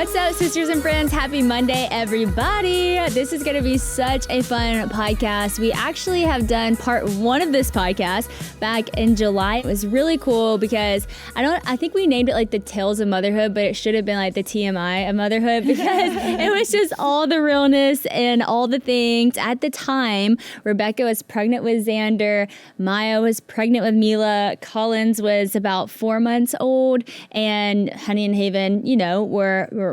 What's up, sisters and friends? Happy Monday, everybody. This is going to be such a fun podcast. We actually have done part 1 of this podcast back in July. It was really cool because I think we named it like the Tales of Motherhood, but it should have been like the TMI of motherhood because it was just all the realness and all the things. At the time, Rebecca was pregnant with Xander. Mya was pregnant with Mila. Collins was about 4 months old, and Honey and Haven,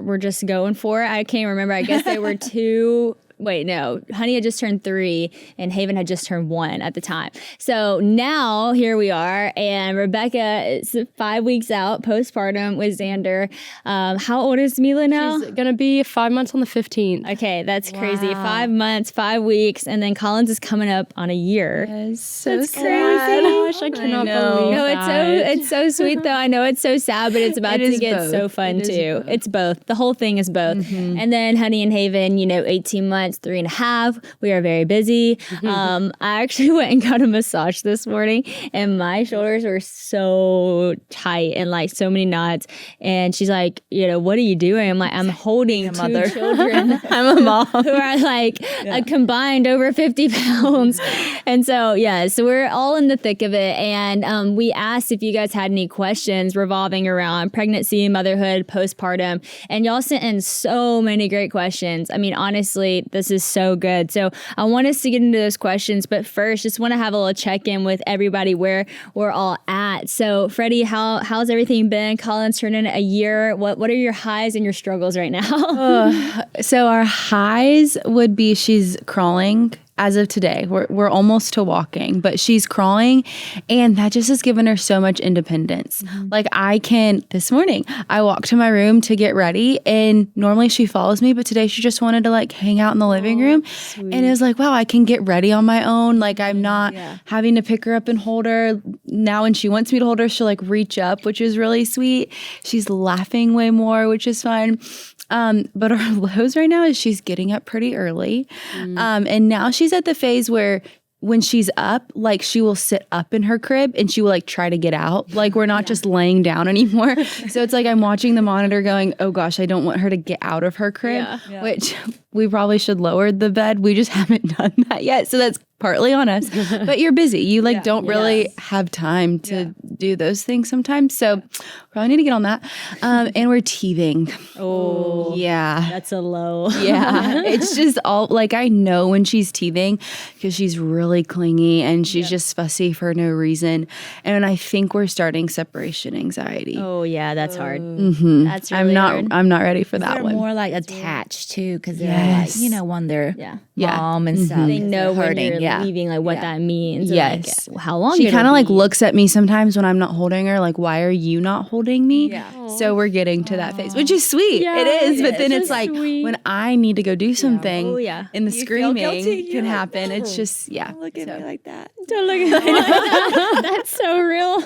we're just going for it. I can't remember. I guess they were 2. Wait, no. Honey had just turned 3 and Haven had just turned 1 at the time. So now here we are, and Rebecca is 5 weeks out postpartum with Xander. How old is Mila now? She's going to be 5 months on the 15th. Okay, that's crazy. 5 months, 5 weeks, and then Collins is coming up on a year. Yes, so that's sad. crazy. Gosh, I cannot believe No, that. it's so sweet though. I know it's so sad, but it's about to get both. so fun too. It's both. The whole thing is both. Mm-hmm. And then Honey and Haven, 18 months, 3.5. We are very busy. I actually went and got a massage this morning, and my shoulders were so tight and like so many knots. And she's like, what are you doing? I'm like, I'm holding 2 children. I'm a mom. Who are like combined over 50 pounds. And so, so we're all in the thick of it. And we asked if you guys had any questions revolving around pregnancy, motherhood, postpartum. And y'all sent in so many great questions. I mean, honestly, this is so good. So I want us to get into those questions. But first, just want to have a little check-in with everybody where we're all at. So Freddie, how's everything been? Collins turned in a year. What are your highs and your struggles right now? So our highs would be she's crawling. As of today, we're almost to walking, but she's crawling, and that just has given her so much independence. Mm-hmm. Like this morning, I walked to my room to get ready, and normally she follows me, but today she just wanted to like hang out in the living room. Sweet. And it was like, wow, I can get ready on my own. Like I'm not having to pick her up and hold her. Now when she wants me to hold her, she'll like reach up, which is really sweet. She's laughing way more, which is fun. But our lows right now is she's getting up pretty early. And now she's at the phase where when she's up, like she will sit up in her crib and she will like try to get out. Like we're not just laying down anymore. So it's like I'm watching the monitor going, oh gosh, I don't want her to get out of her crib, which we probably should lower the bed. We just haven't done that yet. So that's partly on us, but you're busy. You like don't really have time to do those things sometimes. So probably need to get on that. And we're teething. Oh, yeah. That's a low. Yeah. It's just all like, I know when she's teething because she's really clingy and she's just fussy for no reason. And I think we're starting separation anxiety. Oh yeah. That's hard. Mm-hmm. That's really hard. I'm not ready for that they're one. more like attached too, because they're like, when they're mom and stuff. They know when hurting. you're leaving, like what that means. Yes. Like, how long she kind of like looks at me sometimes when I'm not holding her, like, why are you not holding me? Yeah. So we're getting to that phase, which is sweet. Yeah, it is. But then it's it's like sweet. when I need to go do something and the You feel screaming guilty. can happen. It's just, Look at me like that. Don't look at me. That's so real.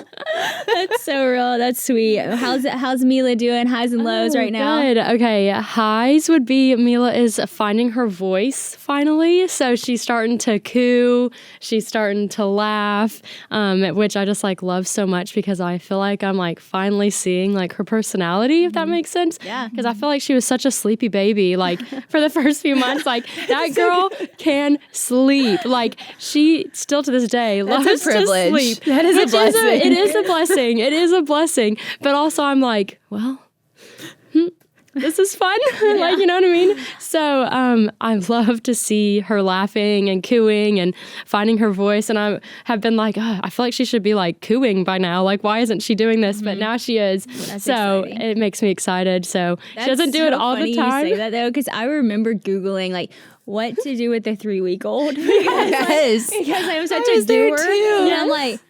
That's so real. That's sweet. How's Mila doing? Highs and lows right now? Good. Okay. Highs would be Mila is finding her voice finally. So she's starting to coo. She's starting to laugh, which I just like love so much because I feel like I'm like finally seeing like her personality, if that makes sense. Yeah. Because I feel like she was such a sleepy baby. Like for the first few months, like that girl can sleep. Like she still to this day loves a privilege. to sleep. That is a blessing. It is a blessing. It is a blessing. But also I'm like, well, this is fun. Like, you know what I mean? So I love to see her laughing and cooing and finding her voice. And I have been like, I feel like she should be like cooing by now. Like, why isn't she doing this? But now she is. That's so exciting. It makes me excited. So she doesn't do so it all funny the time. You say that though, because I remember Googling like what to do with a 3-week-old. Yes. Because I'm such I a was there doer. too. And I'm like,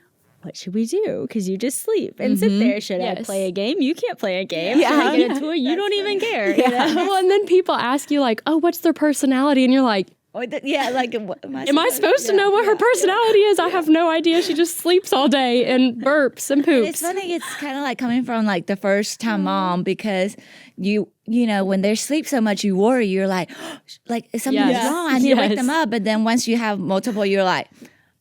what should we do? Because you just sleep and sit there. Should I Yes. play a game? You can't play a game. Yeah. Should I get a toy? You don't even care. You know? Well, and then people ask you like, oh, what's their personality? And you're like, Like, am I supposed to know what her personality is? I have no idea. She just sleeps all day and burps and poops. It's funny. It's kind of like coming from like the first time mom because you know when they sleep so much you worry. You're like something's Yes. wrong. I need to wake Yes. them up. But then once you have multiple, you're like,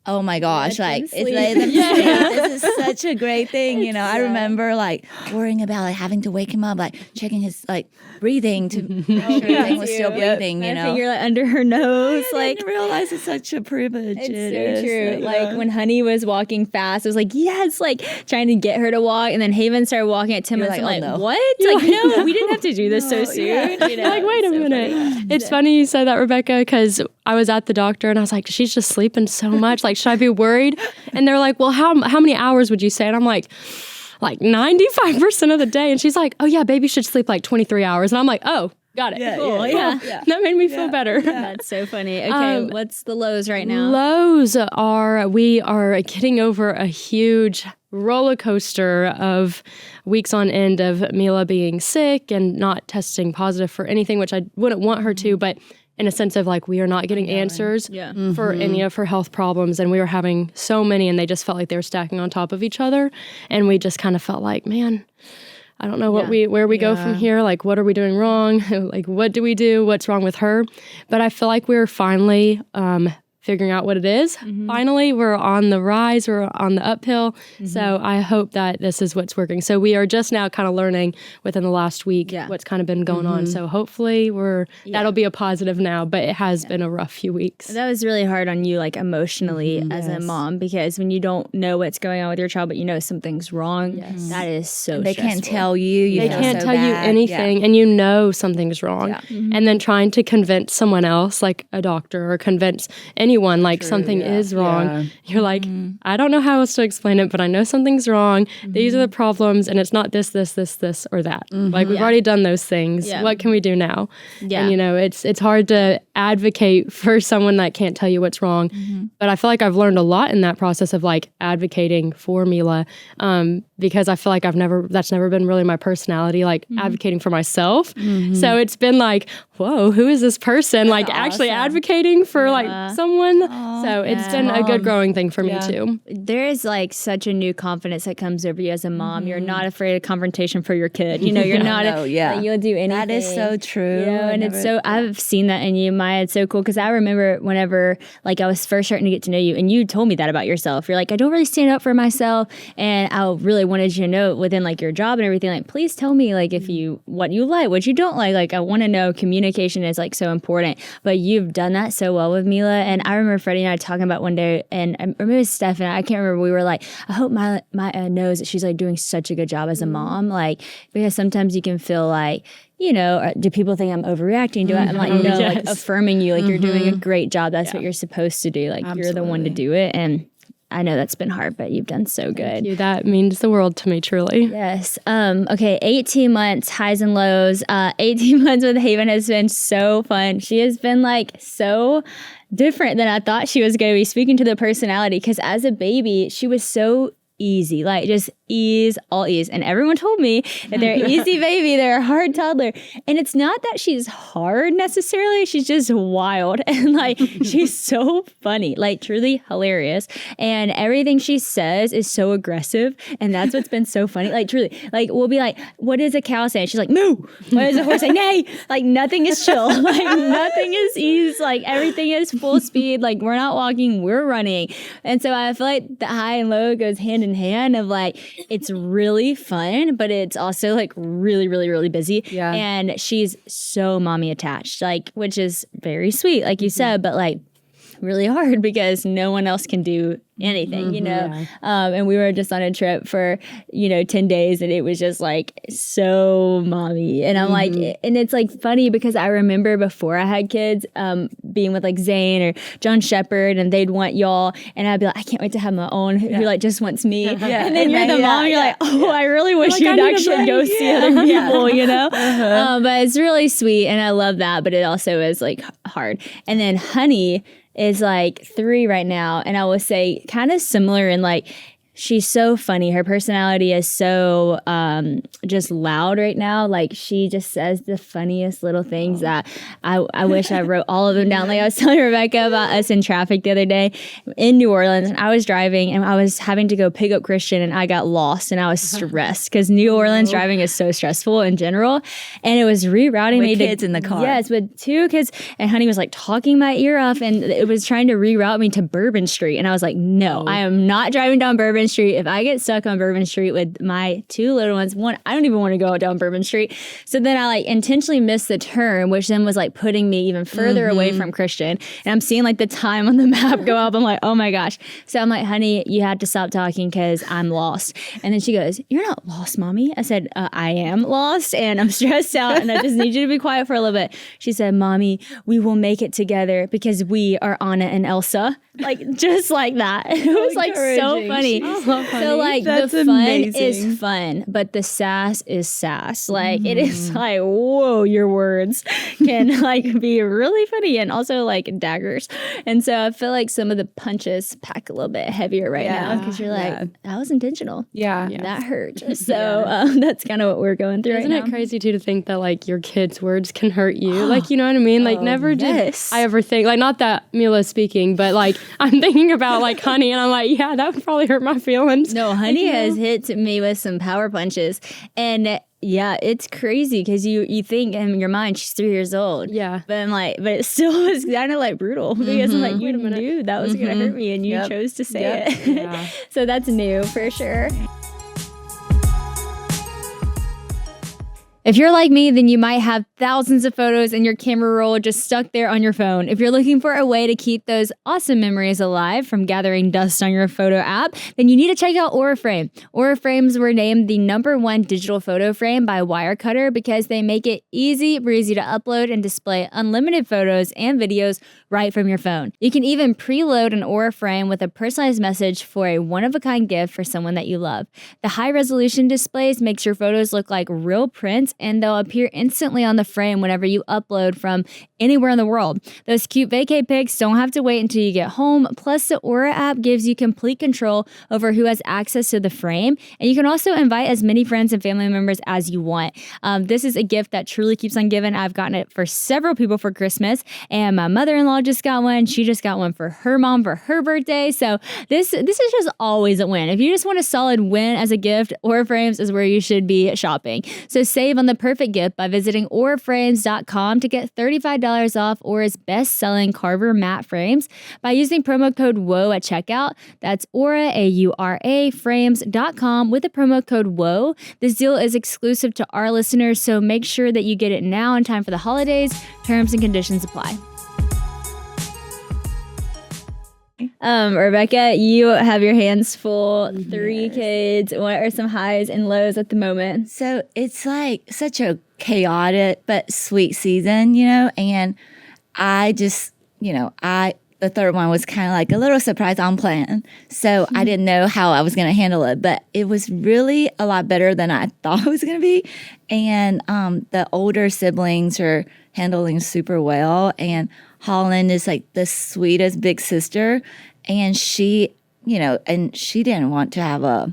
Oh my gosh, Let them like sleep. let them sleep. This is such a great thing, you know. I remember like worrying about like having to wake him up, like checking his like breathing to make sure everything was still breathing, you I know. finger like under her nose, I like didn't realize it's such a privilege. it's It so is. true. Like when Honey was walking fast, I was like, yes, like trying to get her to walk, and then Haven started walking at 10 You're minutes. like, I'm oh, like, no. what? Like, no, we didn't have to do this so soon. You know? Like, wait a So minute. funny. It's funny you said that, Rebecca, because I was at the doctor and I was like, she's just sleeping so much. Like, should I be worried? And they're like, well, how many hours would you say? And I'm like 95% of the day. And she's like, oh yeah, baby should sleep like 23 hours. And I'm like, oh, got it. Yeah, Cool, yeah. That made me feel better. That's so funny. Okay, what's the lows right now? Lows are, we are getting over a huge roller coaster of weeks on end of Mila being sick and not testing positive for anything, which I wouldn't want her to, but in a sense of like, we are not getting answers for any of her health problems. And we were having so many, and they just felt like they were stacking on top of each other. And we just kind of felt like, man, I don't know where we go from here. Like, what are we doing wrong? Like, what do we do? What's wrong with her? But I feel like we're finally figuring out what it is. Finally, we're on the rise, we're on the uphill. So I hope that this is what's working. So we are just now kind of learning within the last week what's kind of been going on. So hopefully that'll be a positive now, but it has been a rough few weeks. That was really hard on you, like emotionally as a mom, because when you don't know what's going on with your child, but you know something's wrong, that is so They stressful. can't tell you. They feel can't so tell you bad. anything, and you know something's wrong. Yeah. And then trying to convince someone else, like a doctor, or convince anyone, like something is wrong. Yeah. You're like, I don't know how else to explain it, but I know something's wrong. These are the problems, and it's not this, or that. Like, we've already done those things. Yeah. What can we do now? Yeah. And, you know, it's hard to advocate for someone that can't tell you what's wrong. But I feel like I've learned a lot in that process of, like, advocating for Mila, because I feel like that's never been really my personality, like advocating for myself. So it's been like, whoa, who is this person? Like, actually advocating for like someone. So it's been a good growing thing for me too. There is like such a new confidence that comes over you as a mom. You're not afraid of confrontation for your kid. You know, you're not. Like, you'll do anything. That is so true. You know, and it's so, I've seen that in you, Mya. It's so cool because I remember whenever like I was first starting to get to know you, and you told me that about yourself. You're like, I don't really stand up for myself, and I really wanted you to know within like your job and everything. Like, please tell me like if you what you like, what you don't like. Like, I want to know. Communication is like so important. But you've done that so well with Mila, and I remember Freddie and I talking about one day, and I remember it was Steph and I can't remember. We were like, I hope Mya knows that she's like doing such a good job as a mom, like because sometimes you can feel like, you know, do people think I'm overreacting? I'm like, no, like affirming you, like you're doing a great job. That's what you're supposed to do. Like you're the one to do it. And I know that's been hard, but you've done so good. Thank you. That means the world to me, truly. Yes. Okay. 18 months, highs and lows. 18 months with Haven has been so fun. She has been like so different than I thought she was going to be, speaking to the personality. Because as a baby, she was so easy, like just ease, all ease. And everyone told me that they're an easy baby, they're a hard toddler. And it's not that she's hard necessarily, she's just wild. And like, she's so funny, like truly hilarious. And everything she says is so aggressive. And that's what's been so funny. Like truly, like we'll be like, what does a cow say? And she's like, moo. What does a horse say? Nay. Like nothing is chill. Like nothing is ease. Like everything is full speed. Like we're not walking, we're running. And so I feel like the high and low goes hand in hand of like, it's really fun, but it's also like really, really, really busy. Yeah. And she's so mommy attached, like, which is very sweet, like you said, but like really hard because no one else can do anything, you know? And we were just on a trip for, 10 days and it was just like so mommy. And I'm like, and it's like funny because I remember before I had kids, being with like Zane or John Shepherd and they'd want y'all. And I'd be like, I can't wait to have my own who like just wants me. And then you're the mom, you're like, oh, I really wish you'd actually go see other people, you know? But it's really sweet and I love that, but it also is like hard. And then Honey is like 3 right now. And I will say kind of similar in like, she's so funny. Her personality is so just loud right now. Like she just says the funniest little things that I wish I wrote all of them down. Like I was telling Rebecca about us in traffic the other day in New Orleans, and I was driving and I was having to go pick up Christian, and I got lost and I was stressed because New Orleans driving is so stressful in general. And it was rerouting me with kids in the car. Yes, with 2 kids. And honey was like talking my ear off, and it was trying to reroute me to Bourbon Street. And I was like, no, I am not driving down Bourbon Street. If I get stuck on Bourbon Street with my 2 little ones, one, I don't even want to go down Bourbon Street. So then I like intentionally missed the turn, which then was like putting me even further away from Christian. And I'm seeing like the time on the map go up. I'm like, oh my gosh. So I'm like, honey, you have to stop talking because I'm lost. And then she goes, you're not lost, mommy. I said, I am lost and I'm stressed out and I just need you to be quiet for a little bit. She said, mommy, we will make it together because we are Anna and Elsa. Like just like that. It was like so funny. So like That's the fun amazing. is fun, but the sass is sass. Like it is like, whoa, your words can like be really funny and also like daggers. And so I feel like some of the punches pack a little bit heavier right now because you're like, that was intentional. Yeah. That hurt. So that's kind of what we're going through Isn't right it now. crazy too to think that like your kids' words can hurt you? Like, you know what I mean? Like never did I ever think, like not that Mila's speaking, but like I'm thinking about like Honey and I'm like, yeah, that would probably hurt my feelings. No, Honey has hit me with some power punches. And yeah, it's crazy because you think in your mind she's 3 years old. Yeah. But I'm like, but it still was kind of like brutal because I'm like, you knew that was going to hurt me and you chose to say it. Yeah. So that's new for sure. If you're like me, then you might have thousands of photos in your camera roll just stuck there on your phone. If you're looking for a way to keep those awesome memories alive from gathering dust on your photo app, then you need to check out AuraFrame. AuraFrames were named the #1 digital photo frame by Wirecutter because they make it easy breezy to upload and display unlimited photos and videos right from your phone. You can even preload an AuraFrame with a personalized message for a one-of-a-kind gift for someone that you love. The high-resolution displays makes your photos look like real prints, and they'll appear instantly on the frame whenever you upload from anywhere in the world. Those cute vacay pics don't have to wait until you get home. Plus, the Aura app gives you complete control over who has access to the frame, and you can also invite as many friends and family members as you want. This is a gift that truly keeps on giving. I've gotten it for several people for Christmas, and my mother-in-law just got one. She just got one for her mom for her birthday. So this is just always a win. If you just want a solid win as a gift, Aura Frames is where you should be shopping. So save on the perfect gift by visiting auraframes.com to get $35 off Aura's best-selling Carver matte frames by using promo code WOW at checkout. That's Aura, A-U-R-A, frames.com with the promo code WOW. This deal is exclusive to our listeners, so make sure that you get it now in time for the holidays. Terms and conditions apply. Rebecca, you have your hands full, 3 kids. What are some highs and lows at the moment? So it's like such a chaotic but sweet season, you know, and I just, the third one was kind of like a little surprise on plan. So I didn't know how I was going to handle it, but it was really a lot better than I thought it was going to be. And the older siblings are handling super well. And Holland is like the sweetest big sister. And she, and she didn't want to have a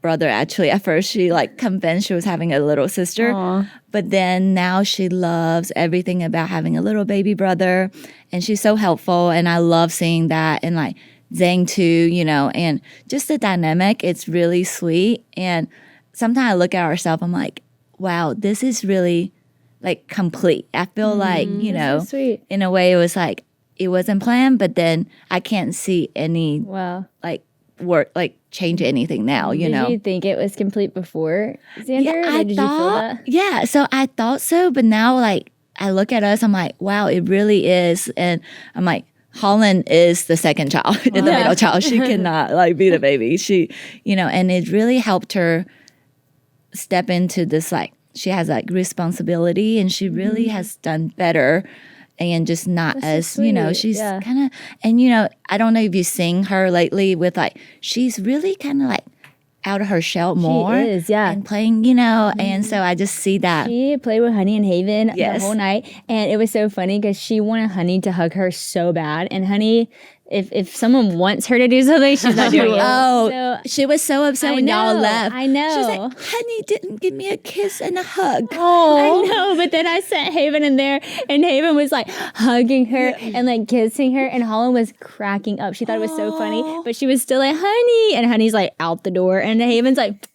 brother. Actually, at first she like convinced she was having a little sister. Aww. But then now she loves everything about having a little baby brother. And she's so helpful. And I love seeing that. And like Zhang too, and just the dynamic, it's really sweet. And sometimes I look at ourselves, I'm like, wow, this is really like complete. I feel like, so sweet. In a way it was like, it wasn't planned, but then I can't see any like work, like change anything now, Did you think it was complete before, Xander? Yeah, Did you feel that? Yeah, so I thought so, but now like I look at us, I'm like, wow, it really is. And I'm like, Holland is the second child, the middle child. She cannot like be the baby. She, and it really helped her step into this, like, she has like responsibility and she really has done better. And just not That's as, she's kind of, and, I don't know if you've seen her lately with like, she's really kind of like out of her shell more. She is, yeah. And playing, and so I just see that. She played with Honey and Haven the whole night. And it was so funny because she wanted Honey to hug her so bad. And Honey if someone wants her to do something, she's not doing it. Oh, So, she was so upset when y'all left. I know. She was like, honey didn't give me a kiss and a hug. I know, but then I sent Haven in there, and Haven was like hugging her and like kissing her, and Holland was cracking up. She thought it was so funny, but she was still like, honey, and honey's like out the door, and Haven's like,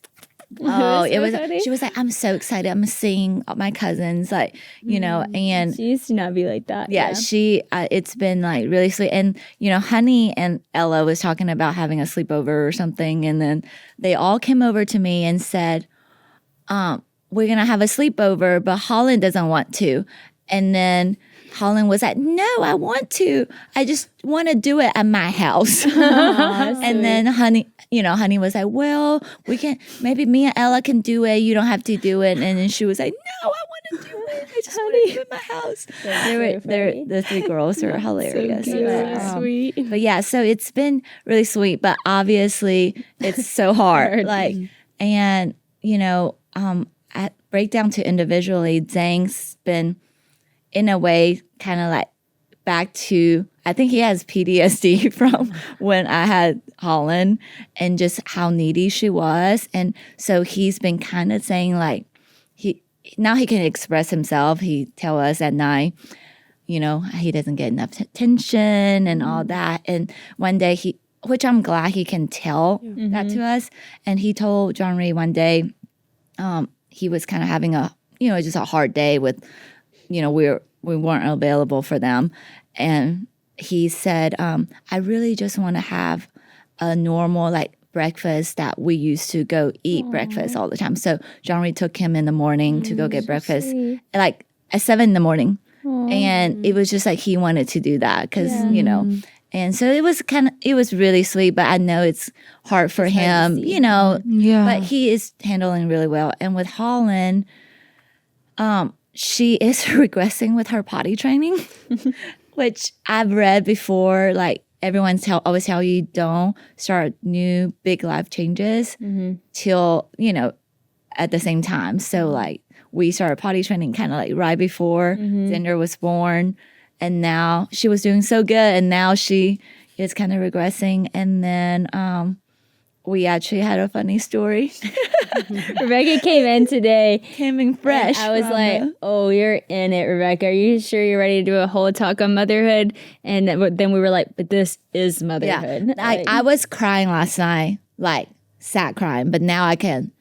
Oh, it was so funny. she was like, I'm so excited. I'm seeing my cousins, like, you know, and She used to not be like that. yeah, she, it's been like really sweet. And, you know, Honey and Ella was talking about having a sleepover or something. And then they all came over to me and said, we're going to have a sleepover, but Holland doesn't want to. And then Holland was like, no, I want to. I just want to do it at my house. And then Honey was like, well, we can, maybe me and Ella can do it. You don't have to do it. And then she was like, no, I want to do it. I just want to do it at my house. The three girls are hilarious. So sweet. But yeah, so it's been really sweet, but obviously it's so hard. Like, and you know, at breakdown to individually, Zhang's been in a way kind of like back to, I think he has PTSD from when I had Holland and just how needy she was. And so he's been kind of saying like, now he can express himself. He tell us at night, you know, he doesn't get enough attention and all that. And one day which I'm glad he can tell that to us. And he told John Ray one day, he was kind of having just a hard day with, you know, we weren't available for them. And he said, I really just want to have a normal like breakfast that we used to go eat breakfast all the time. So John Ray took him in the morning to go get breakfast like at 7 a.m. And it was just like he wanted to do that because, you know, and so it was really sweet, but I know it's hard for him, you know, but he is handling really well. And with Holland, she is regressing with her potty training, which I've read before. Like everyone always tell you don't start new big life changes till, you know, at the same time. So like we started potty training kind of like right before Xander was born. And now she was doing so good. And now she is kind of regressing. And then we actually had a funny story. Rebecca came in today. Came in fresh. I was like, oh, you're in it, Rebecca. Are you sure you're ready to do a whole talk on motherhood? And then we were like, but this is motherhood. Yeah. I was crying last night, like sad crying, but now I can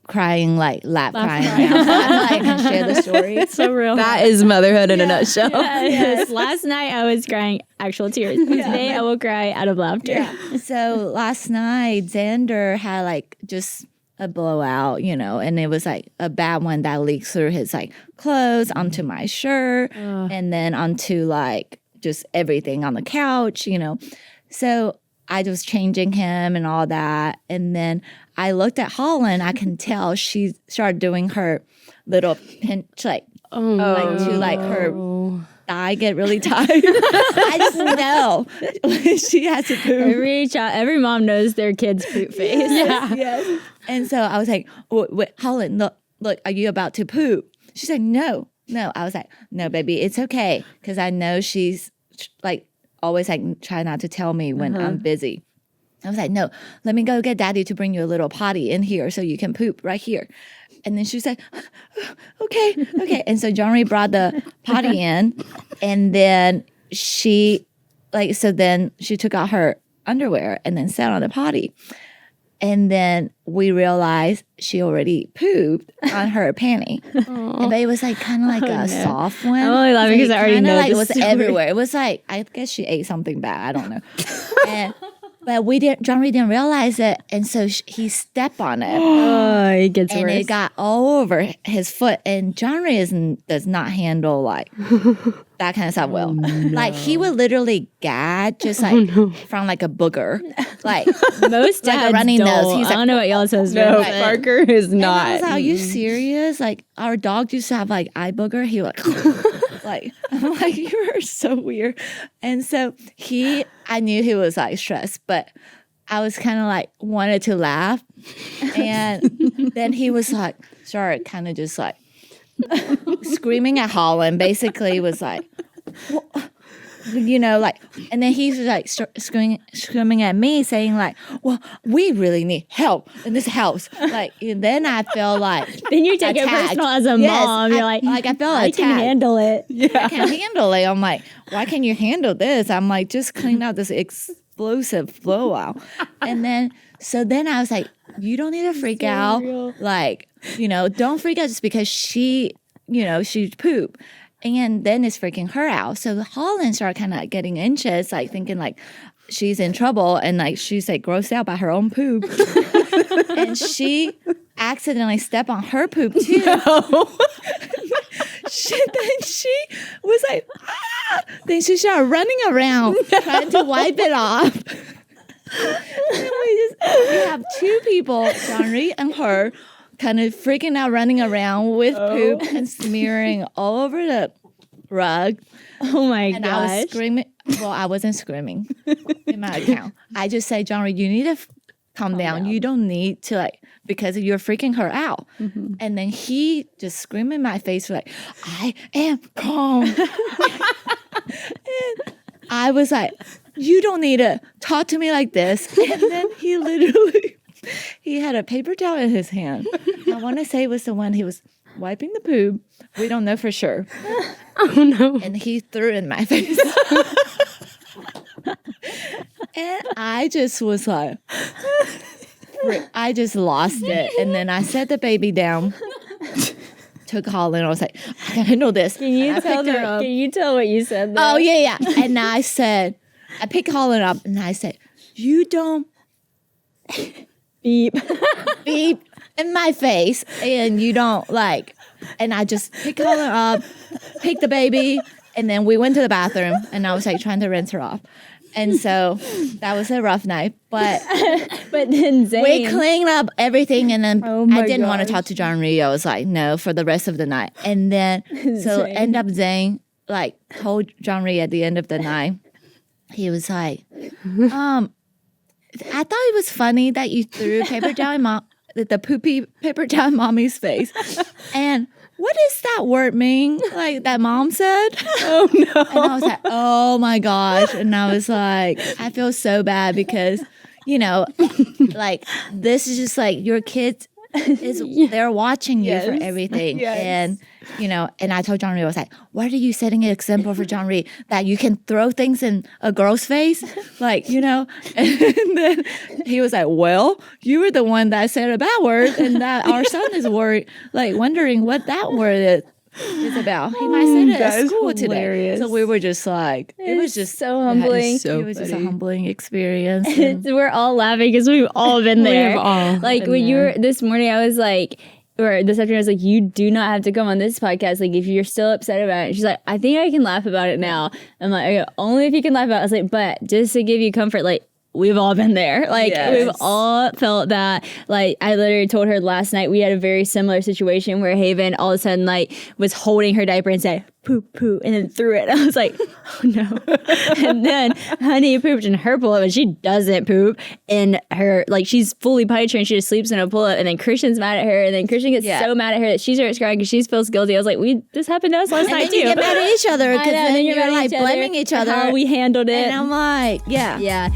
crying, like laugh crying now. So I feel like I can share the story. It's so real. That is motherhood in a nutshell. Yes. Last night I was crying actual tears. Today I will cry out of laughter. Yeah. So last night, Xander had like just a blowout, you know, and it was like a bad one that leaked through his like clothes onto my shirt and then onto like just everything on the couch, you know. So I was changing him and all that. And then I looked at Holland. I can tell she started doing her little pinch, like, like her thigh get really tired. I just know she has to poop. Every mom knows their kid's poop face. Yes. And so I was like, wait, Holland, look, are you about to poop? She's like, no. I was like, no, baby, it's okay. Because I know she's like, always like try not to tell me when I'm busy. I was like, no, let me go get daddy to bring you a little potty in here so you can poop right here. And then she said, okay. And so John Ray brought the potty in and then she took out her underwear and then sat on the potty. And then we realized she already pooped on her panty. But it was like kind of like a soft one. I'm only laughing because I already know like this it was everywhere. It was like, I guess she ate something bad. I don't know. But John Ray didn't realize it. And so he stepped on it. Oh, it gets and worse. It got all over his foot. And John Ray does not handle like that kind of stuff well. Like he would literally gag just like from like a booger. Like most dads like a runny don't. nose. He's I don't know what y'all's husband. No, But Parker is and not. I was like, are you serious? Like our dog used to have like eye booger. He like, like I'm like, you're so weird. And so I knew he was like stressed, but I was kind of like wanted to laugh. And then he was like, started kind of just like screaming at Holland. Basically was like, you know, like, and then he's like screaming at me, saying like, well, we really need help, and this helps. Like, and then I feel like Then you take it personal as a mom. You're like I feel I can handle it. I can handle it. I'm like, why can you handle this? I'm like, just clean out this explosive blowout. And then, so then I was like, you don't need to freak out. Like, you know, don't freak out just because she pooped. And then it's freaking her out. So Holland started kind of getting anxious, like thinking like she's in trouble, and like she's like grossed out by her own poop. And she accidentally stepped on her poop too. No. Then she was like, ah! Then she started running around trying to wipe it off. And we have two people, Jean-Marie and her, kind of freaking out, running around with poop and smearing all over the rug. Oh my gosh. And I was screaming. Well, I wasn't screaming in my account. I just say, Jean-Marie, you need to calm down. You don't need to, like, because you're freaking her out. Mm-hmm. And then he just screamed in my face like, I am calm. And I was like, you don't need to talk to me like this. And then he literally, he had a paper towel in his hand. I want to say it was the one he was wiping the poop. We don't know for sure. Oh, no. And he threw it in my face. And I just was like, I just lost it. And then I set the baby down, took Holland. I was like, I can handle this. Can you tell what you said though? Oh, yeah. And I said, I picked Holland up and I said, you don't beep in my face, and you don't like, and I just picked Holland up, picked the baby, and then we went to the bathroom, and I was like trying to rinse her off. And so that was a rough night, but then Zane, we cleaned up everything, and then I didn't want to talk to Jean-Marie. I was like, no, for the rest of the night. And then so end up Zane like told Jean-Marie at the end of the night, he was like, I thought it was funny that you threw paper towel the poopy paper towel in mommy's face. And what does that word mean? Like that mom said? Oh no. And I was like, oh my gosh. And I was like, I feel so bad because, you know, like this is just like your kids they're watching you for everything. Yes. And, you know, and I told Jean-Marie, I was like, why are you setting an example for Jean-Marie that you can throw things in a girl's face? Like, you know, and then he was like, well, you were the one that said a bad word, and that our son is wondering what that word is about. He might say it at school today. So we were just like, it was just so humbling. It was just a humbling experience. We're all laughing because we've all been there. We have all like when you were this morning, I was like, or this afternoon, I was like, you do not have to come on this podcast. Like, if you're still upset about it. She's like, I think I can laugh about it now. I'm like, okay, only if you can laugh about it. I was like, but just to give you comfort, like, we've all been there. Like, we've all felt that. Like, I literally told her last night we had a very similar situation where Haven all of a sudden, like, was holding her diaper and said, poop, poop, and then threw it. I was like, oh, no. And then Honey pooped in her pull-up, and she doesn't poop in her, like, she's fully potty trained. She just sleeps in a pull-up, and then Christian's mad at her, and then Christian gets so mad at her that she starts crying because she feels guilty. I was like, this happened to us last night, too. And then you get mad at each other because then you're like blaming each other. How we handled it. And I'm like, Yeah.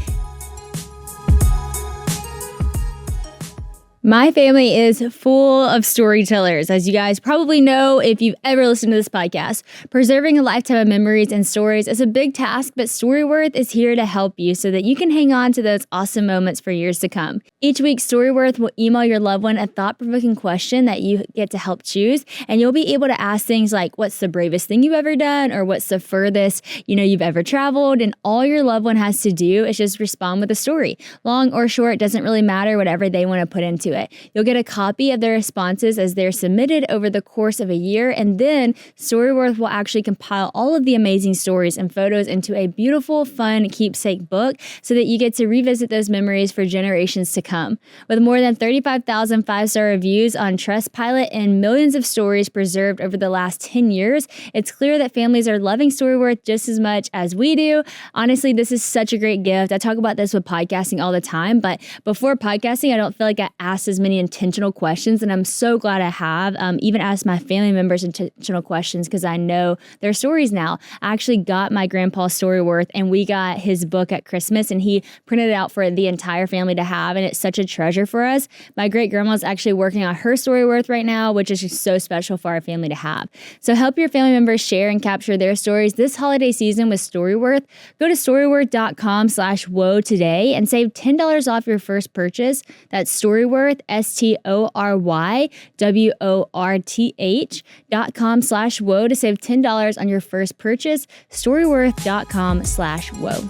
My family is full of storytellers, as you guys probably know if you've ever listened to this podcast. Preserving a lifetime of memories and stories is a big task, but Storyworth is here to help you so that you can hang on to those awesome moments for years to come. Each week, Storyworth will email your loved one a thought-provoking question that you get to help choose, and you'll be able to ask things like, what's the bravest thing you've ever done, or what's the furthest you've ever traveled, and all your loved one has to do is just respond with a story. Long or short, it doesn't really matter, whatever they want to put into it. You'll get a copy of their responses as they're submitted over the course of a year, and then Storyworth will actually compile all of the amazing stories and photos into a beautiful, fun keepsake book so that you get to revisit those memories for generations to come. With more than 35,000 5-star reviews on Trustpilot and millions of stories preserved over the last 10 years, it's clear that families are loving Storyworth just as much as we do. Honestly, this is such a great gift. I talk about this with podcasting all the time, but before podcasting, I don't feel like I asked asked as many intentional questions, and I'm so glad I have. Even asked my family members intentional questions because I know their stories now. I actually got my grandpa Storyworth, and we got his book at Christmas, and he printed it out for the entire family to have, and it's such a treasure for us. My great grandma's actually working on her Storyworth right now, which is just so special for our family to have. So help your family members share and capture their stories this holiday season with Storyworth. Go to storyworth.com/whoa today and save $10 off your first purchase. That's Storyworth, STORYWORTH.com/whoa to save $10 on your first purchase. Storyworth.com/whoa.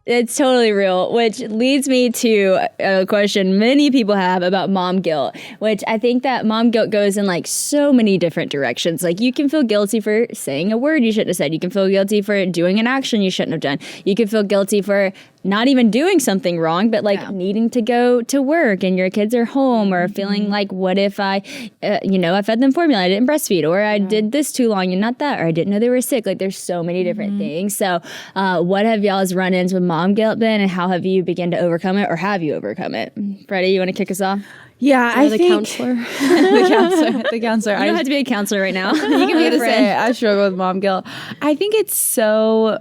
It's totally real, which leads me to a question many people have about mom guilt, which I think that mom guilt goes in like so many different directions. Like you can feel guilty for saying a word you shouldn't have said. You can feel guilty for doing an action you shouldn't have done. You can feel guilty for not even doing something wrong, but like needing to go to work and your kids are home, or feeling like, what if I fed them formula, I didn't breastfeed, or I did this too long and not that, or I didn't know they were sick. Like there's so many different things. So what have y'all's run-ins with mom guilt been, and how have you begun to overcome it, or have you overcome it? Freddie, you want to kick us off? Yeah, I the think counselor. the counselor. You don't have to be a counselor right now. You can be a friend. I struggle with mom guilt. I think it's so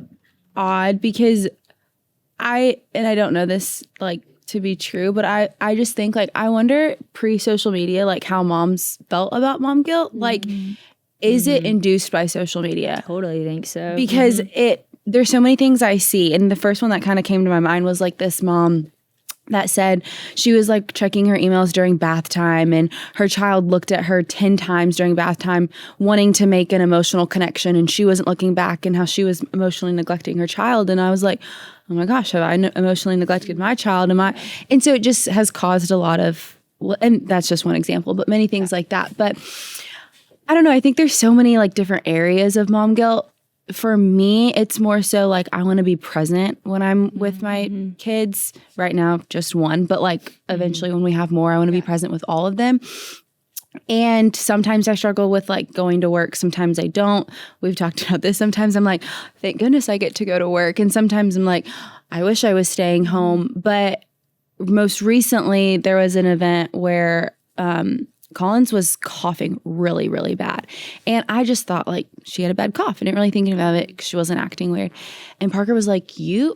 odd because I don't know this like to be true, but I just think like I wonder pre-social media like how moms felt about mom guilt. Like, is it induced by social media? Totally think so. Because there's so many things I see, and the first one that kind of came to my mind was like this mom that said she was like checking her emails during bath time, and her child looked at her 10 times during bath time wanting to make an emotional connection, and she wasn't looking back, and how she was emotionally neglecting her child. And I was like, oh my gosh, have I emotionally neglected my child? And so it just has caused a lot of, and that's just one example, but many things like that. But I don't know, I think there's so many like different areas of mom guilt. For me, it's more so like I want to be present when I'm with my kids. Right now, just one, but like eventually when we have more, I want to be present with all of them. And sometimes I struggle with like going to work. Sometimes I don't. We've talked about this. Sometimes I'm like, thank goodness I get to go to work. And sometimes I'm like, I wish I was staying home. But most recently, there was an event where Collins was coughing really, really bad. And I just thought like she had a bad cough. I didn't really think about it because she wasn't acting weird. And Parker was like,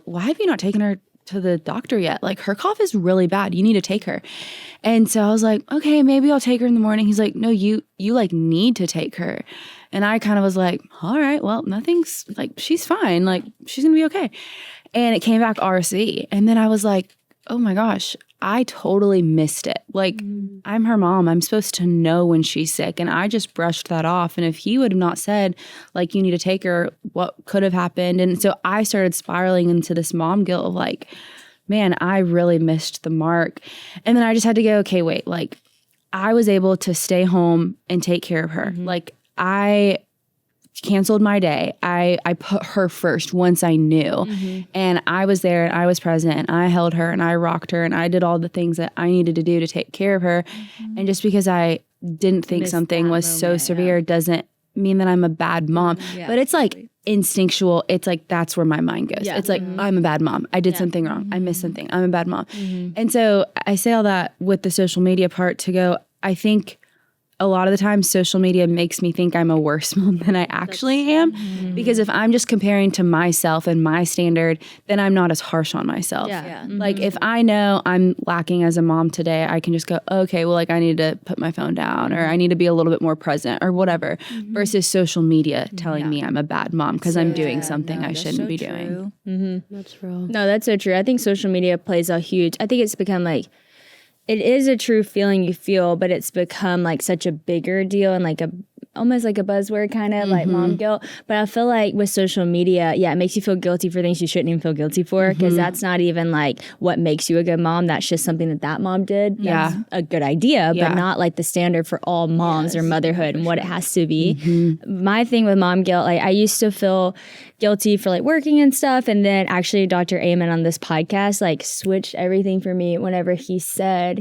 why have you not taken her to the doctor yet? Like her cough is really bad. You need to take her. And so I was like, okay, maybe I'll take her in the morning. He's like, no, you like need to take her. And I kind of was like, all right, well, nothing's like, she's fine. Like she's going to be okay. And it came back RC. And then I was like, oh my gosh, I totally missed it. Like, I'm her mom. I'm supposed to know when she's sick. And I just brushed that off. And if he would have not said, like, you need to take her, what could have happened? And so I started spiraling into this mom guilt of like, man, I really missed the mark. And then I just had to go, okay, wait, like, I was able to stay home and take care of her. Like, I canceled my day. I put her first once I knew. And I was there and I was present and I held her and I rocked her and I did all the things that I needed to do to take care of her. And just because I didn't think something was so severe doesn't mean that I'm a bad mom. But it's like instinctual. It's like that's where my mind goes. It's like I'm a bad mom. I did something wrong. I missed something. I'm a bad mom. And so I say all that with the social media part to go, I think a lot of the time social media makes me think I'm a worse mom than I actually am. Because if I'm just comparing to myself and my standard, then I'm not as harsh on myself. Like if I know I'm lacking as a mom today, I can just go, okay, well, like I need to put my phone down or I need to be a little bit more present or whatever, versus social media telling me I'm a bad mom because I'm doing something I shouldn't be doing. That's real. No, that's so true. I think social media plays a huge, I think it's become like, it is a true feeling you feel, but it's become like such a bigger deal and like almost like a buzzword kind of like mom guilt. But I feel like with social media, it makes you feel guilty for things you shouldn't even feel guilty for, because that's not even like what makes you a good mom. That's just something that mom did. That's a good idea, but not like the standard for all moms or motherhood and what it has to be. My thing with mom guilt, like I used to feel guilty for like working and stuff, and then actually Dr. Amos on this podcast like switched everything for me whenever he said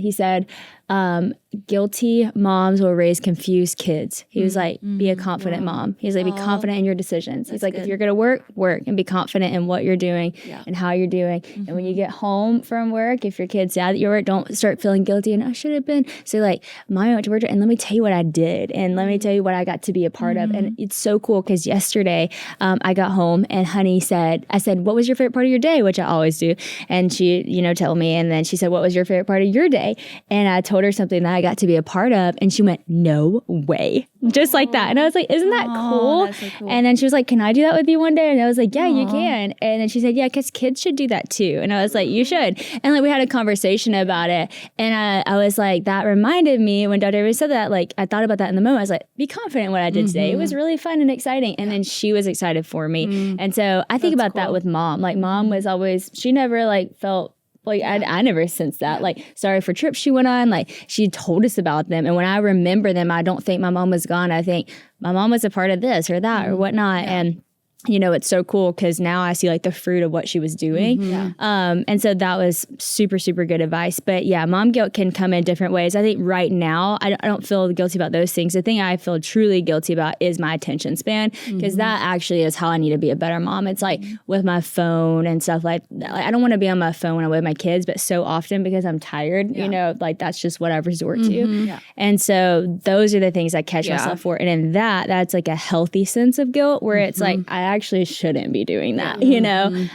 guilty moms will raise confused kids. He was like, be a confident mom. He's like, be confident in your decisions. He's like, if you're going to work, and be confident in what you're doing and how you're doing. And when you get home from work, if your kid's sad that you're at work, don't start feeling guilty and I should have been. So like, Mommy went to work and let me tell you what I did. And let me tell you what I got to be a part of. And it's so cool because yesterday I got home and Honey I said, what was your favorite part of your day? Which I always do. And she, told me. And then she said, what was your favorite part of your day? And I told her something that I got to be a part of. And she went, no way. Just like that. And I was like, isn't that cool? That's so cool. And then she was like, can I do that with you one day? And I was like, yeah, you can. And then she said, yeah, because kids should do that too. And I was like, you should. And like we had a conversation about it. And I was like, that reminded me when Dr. Amos said that, like I thought about that in the moment. I was like, be confident in what I did today. It was really fun and exciting. And then she was excited for me. And so I think about that with Mom. Like Mom was always, she never like felt like I never sensed that. Like, sorry for trips she went on. Like, she told us about them. And when I remember them, I don't think my mom was gone. I think my mom was a part of this or that or whatnot. And it's so cool because now I see like the fruit of what she was doing. And so that was super, super good advice. But yeah, mom guilt can come in different ways. I think right now, I don't feel guilty about those things. The thing I feel truly guilty about is my attention span because that actually is how I need to be a better mom. It's like with my phone and stuff like I don't want to be on my phone when I'm with my kids, but so often because I'm tired, like that's just what I resort to. And so those are the things I catch myself for. And in that's like a healthy sense of guilt where it's like, I actually shouldn't be doing that,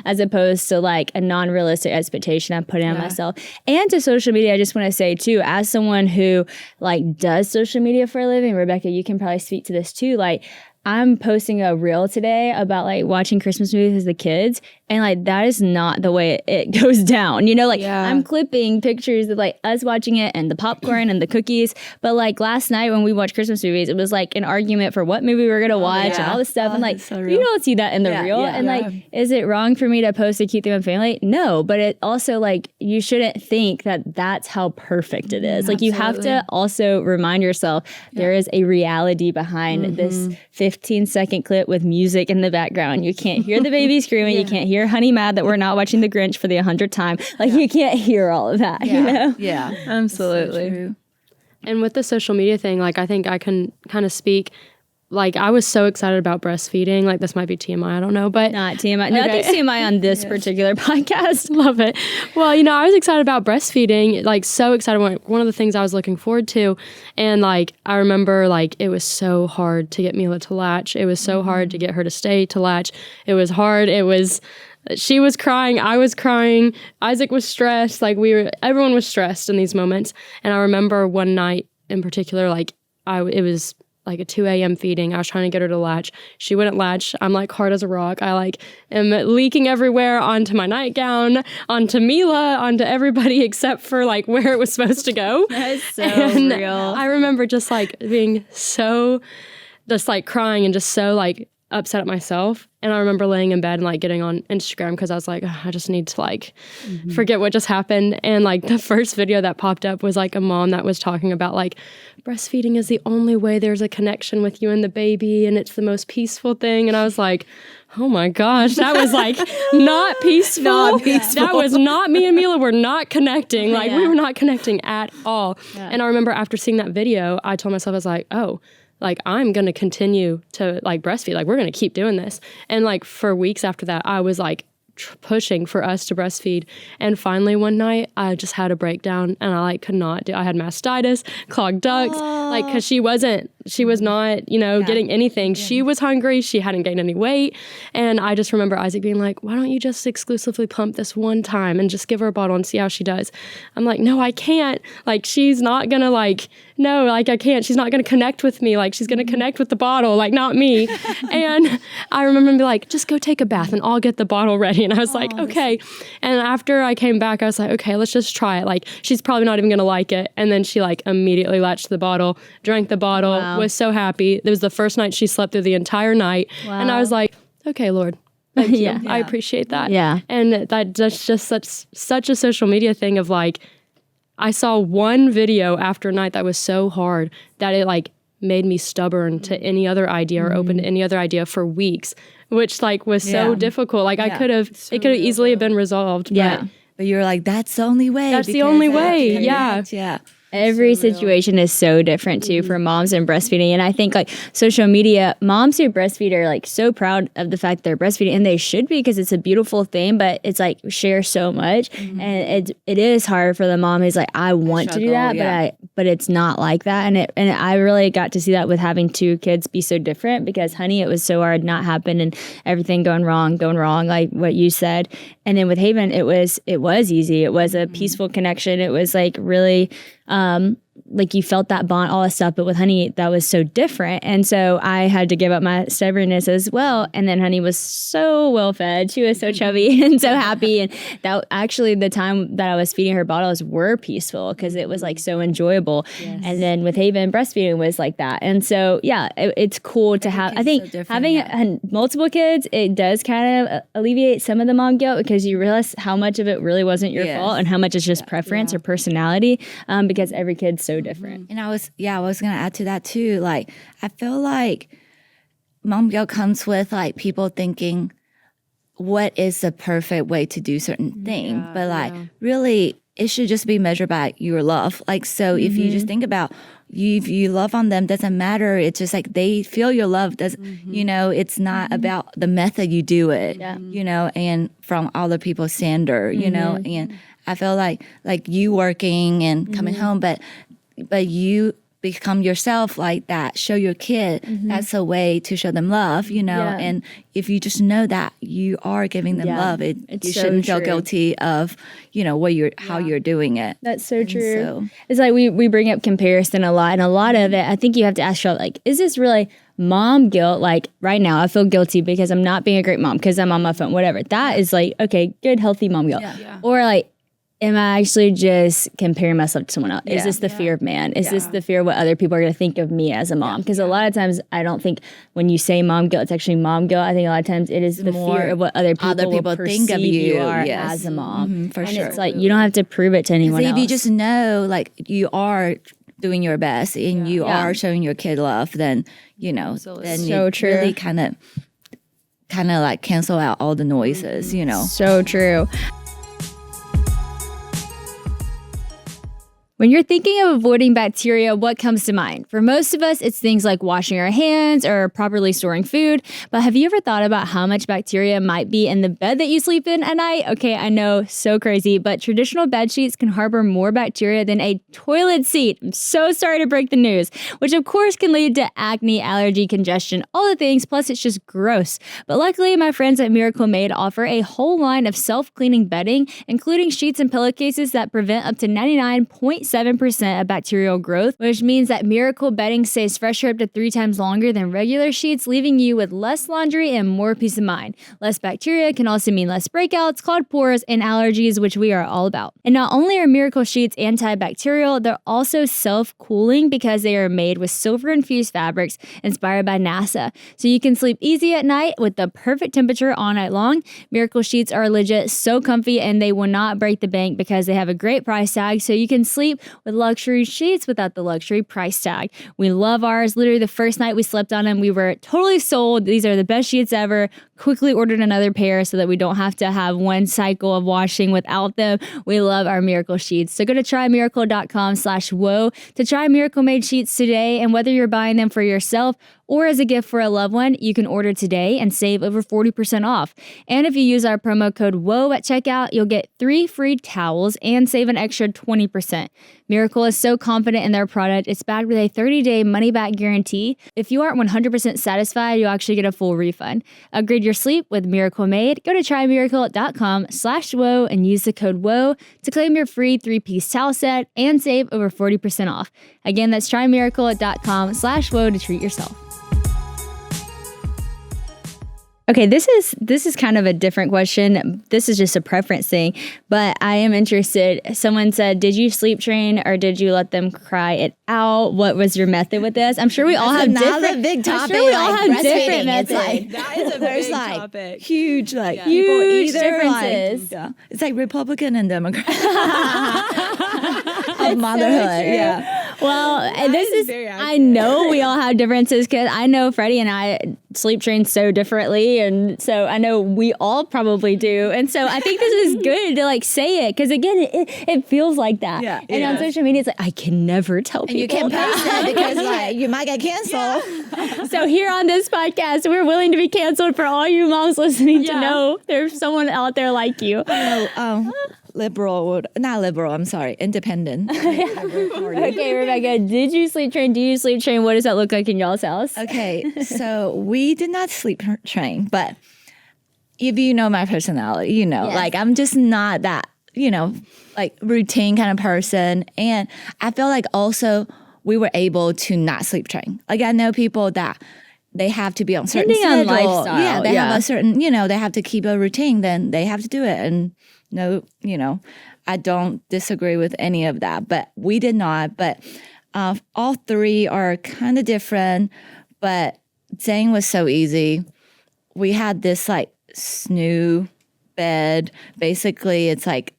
as opposed to like a non-realistic expectation I'm putting on myself. And to social media, I just want to say too, as someone who like does social media for a living, Rebecca, you can probably speak to this too, like I'm posting a reel today about like watching Christmas movies as the kids. And like, that is not the way it goes down. I'm clipping pictures of like us watching it and the popcorn and the cookies. But like last night when we watched Christmas movies, it was like an argument for what movie we were going to watch and all this stuff. And like, so you don't see that in the reel. And like, is it wrong for me to post a cute thing with family? No, but it also like, you shouldn't think that that's how perfect it is. Like you have to also remind yourself there is a reality behind this 15-second clip with music in the background. You can't hear the baby screaming. You can't hear Honey mad that we're not watching The Grinch for the 100th time. Like you can't hear all of that, Yeah, absolutely. So And with the social media thing, like I think I can kind of speak. Like I was so excited about breastfeeding. Like this might be TMI, I don't know, but not TMI. No, I think TMI on this particular podcast. Love it. Well, I was excited about breastfeeding, like so excited. One of the things I was looking forward to, and like I remember, like it was so hard to get Mila to latch. It was so hard to get her to stay to latch. It was hard. She was crying. I was crying. Isaac was stressed. Like everyone was stressed in these moments. And I remember one night in particular, like it was like a 2 a.m. feeding. I was trying to get her to latch. She wouldn't latch. I'm like hard as a rock. I like am leaking everywhere onto my nightgown, onto Mila, onto everybody except for like where it was supposed to go. That's so and real. I remember just like being so, just like crying and just so like upset at myself. And I remember laying in bed and like getting on Instagram because I was like, I just need to like forget what just happened. And like the first video that popped up was like a mom that was talking about like breastfeeding is the only way there's a connection with you and the baby and it's the most peaceful thing. And I was like, oh my gosh, that was like not peaceful. That was not me and Mila were not connecting. Like we were not connecting at all. And I remember after seeing that video, I told myself, I was like, oh, like, I'm going to continue to, like, breastfeed. Like, we're going to keep doing this. And, like, for weeks after that, I was, like, pushing for us to breastfeed. And finally, one night, I just had a breakdown, and I, like, could not do. I had mastitis, clogged ducts, like, because she was not, getting anything. She was hungry. She hadn't gained any weight. And I just remember Isaac being like, why don't you just exclusively pump this one time and just give her a bottle and see how she does? I'm like, no, I can't. Like, she's not going to, like, no, like, I can't. She's not going to connect with me. Like, she's going to connect with the bottle, like, not me. And I remember him be like, just go take a bath and I'll get the bottle ready. And I was like, okay. And after I came back, I was like, okay, let's just try it. Like, she's probably not even going to like it. And then she, like, immediately latched the bottle, drank the bottle, was so happy. It was the first night she slept through the entire night. Wow. And I was like, okay, Lord. Thank you. I appreciate that. Yeah. And that's just such a social media thing of, like, I saw one video after a night that was so hard that it like made me stubborn to any other idea or open to any other idea for weeks, which like was so difficult. Like it could have easily have been resolved. But you were like, that's the only way. That's the only way. Yeah. Every situation is so different too for moms and breastfeeding. And I think like social media, moms who breastfeed are like so proud of the fact they're breastfeeding, and they should be because it's a beautiful thing, but it's like share so much. And it is hard for the mom who's like, I want to do that, but it's not like that. And I really got to see that with having 2 kids be so different, because honey, it was so hard not happen and everything going wrong, like what you said. And then with Haven, it was easy. It was a peaceful connection. It was like really, like you felt that bond, all that stuff. But with Honey, that was so different. And so I had to give up my stubbornness as well. And then Honey was so well fed. She was so chubby and so happy. And that actually the time that I was feeding her bottles were peaceful because it was like so enjoyable. Yes. And then with Haven, breastfeeding was like that. And so, yeah, it's cool to have, I think so having multiple kids, it does kind of alleviate some of the mom guilt because you realize how much of it really wasn't your fault and how much is just preference or personality because every kid's so different. And I was going to add to that too. Like, I feel like mom guilt comes with like people thinking, what is the perfect way to do certain thing? But like, really, it should just be measured by your love. Like, so if you just think about if you love on them, doesn't matter. It's just like they feel your love. You know, it's not about the method you do it, you know, and from other people's standard, you know, and I feel like you working and coming home, but you become yourself like that. Show your kid that's a way to show them love, you know. And if you just know that you are giving them love, you so shouldn't feel true. guilty of, you know, how you're doing it. That's so true. It's like we bring up comparison a lot, and a lot of it, I think you have to ask yourself, like, is this really mom guilt? Like right now I feel guilty because I'm not being a great mom because I'm on my phone, whatever. That is like, okay, good, healthy mom guilt. Or like, am I actually just comparing myself to someone else? Is this the fear of man? Is this the fear of what other people are going to think of me as a mom? Because a lot of times I don't think when you say mom guilt, it's actually mom guilt. I think a lot of times it is the fear of what other people will think of you are as a mom. For and sure. it's like you don't have to prove it to anyone else. If you just know like you are doing your best and you are showing your kid love, then, you know, then it really kind of like cancel out all the noises, you know. So true. When you're thinking of avoiding bacteria, what comes to mind? For most of us, it's things like washing our hands or properly storing food. But have you ever thought about how much bacteria might be in the bed that you sleep in at night? Okay, I know, so crazy, but traditional bed sheets can harbor more bacteria than a toilet seat. I'm so sorry to break the news, which of course can lead to acne, allergy, congestion, all the things, plus it's just gross. But luckily, my friends at Miracle Made offer a whole line of self-cleaning bedding, including sheets and pillowcases that prevent up to 99.7% of bacterial growth, which means that Miracle bedding stays fresher up to 3 times longer than regular sheets, leaving you with less laundry and more peace of mind. Less bacteria can also mean less breakouts, clogged pores, and allergies, which we are all about. And not only are Miracle sheets antibacterial, they're also self-cooling because they are made with silver-infused fabrics inspired by NASA. So you can sleep easy at night with the perfect temperature all night long. Miracle sheets are legit so comfy, and they will not break the bank because they have a great price tag, so you can sleep with luxury sheets without the luxury price tag. We love ours. Literally the first night we slept on them, we were totally sold. These are the best sheets ever. Quickly ordered another pair so that we don't have to have one cycle of washing without them. We love our Miracle sheets. So go to trymiracle.com/whoa to try Miracle Made sheets today. And whether you're buying them for yourself or as a gift for a loved one, you can order today and save over 40% off. And if you use our promo code WHOA at checkout, you'll get 3 free towels and save an extra 20%. Miracle is so confident in their product, it's backed with a 30-day money-back guarantee. If you aren't 100% satisfied, you'll actually get a full refund. Upgrade your sleep with Miracle Made. Go to trymiracle.com/whoa and use the code WHOA to claim your free 3-piece towel set and save over 40% off. Again, that's trymiracle.com/whoa to treat yourself. Okay, this is kind of a different question. This is just a preference thing, but I am interested. Someone said, did you sleep train or did you let them cry it out? What was your method with this? I'm sure we all have different. Big topic. I'm sure we all have different methods. That is a big topic. Huge, huge differences. It's like Republican and Democrat of motherhood. Well, and this is, very I know we all have differences because I know Freddie and I sleep train so differently. And so I know we all probably do. And so I think this is good to like say it because again, it feels like that. Yeah, and on social media, it's like, I can never tell people. You can't that. post that because like you might get canceled. So here on this podcast, we're willing to be canceled for all you moms listening to know there's someone out there like you. Not liberal, I'm sorry, independent. Okay, Rebecca, did you sleep train? Do you sleep train? What does that look like in y'all's house? Okay, so we did not sleep train, but if you know my personality, you know, like I'm just not that, you know, like routine kind of person. And I feel like also we were able to not sleep train. Like I know people that they have to be on certain Depending on schedule. lifestyle, Yeah, they have a certain, you know, they have to keep a routine, then they have to do it. And no, you know, I don't disagree with any of that, but we did not. But all three are kind of different, but Zane was so easy. We had this like snoo bed. Basically, it's like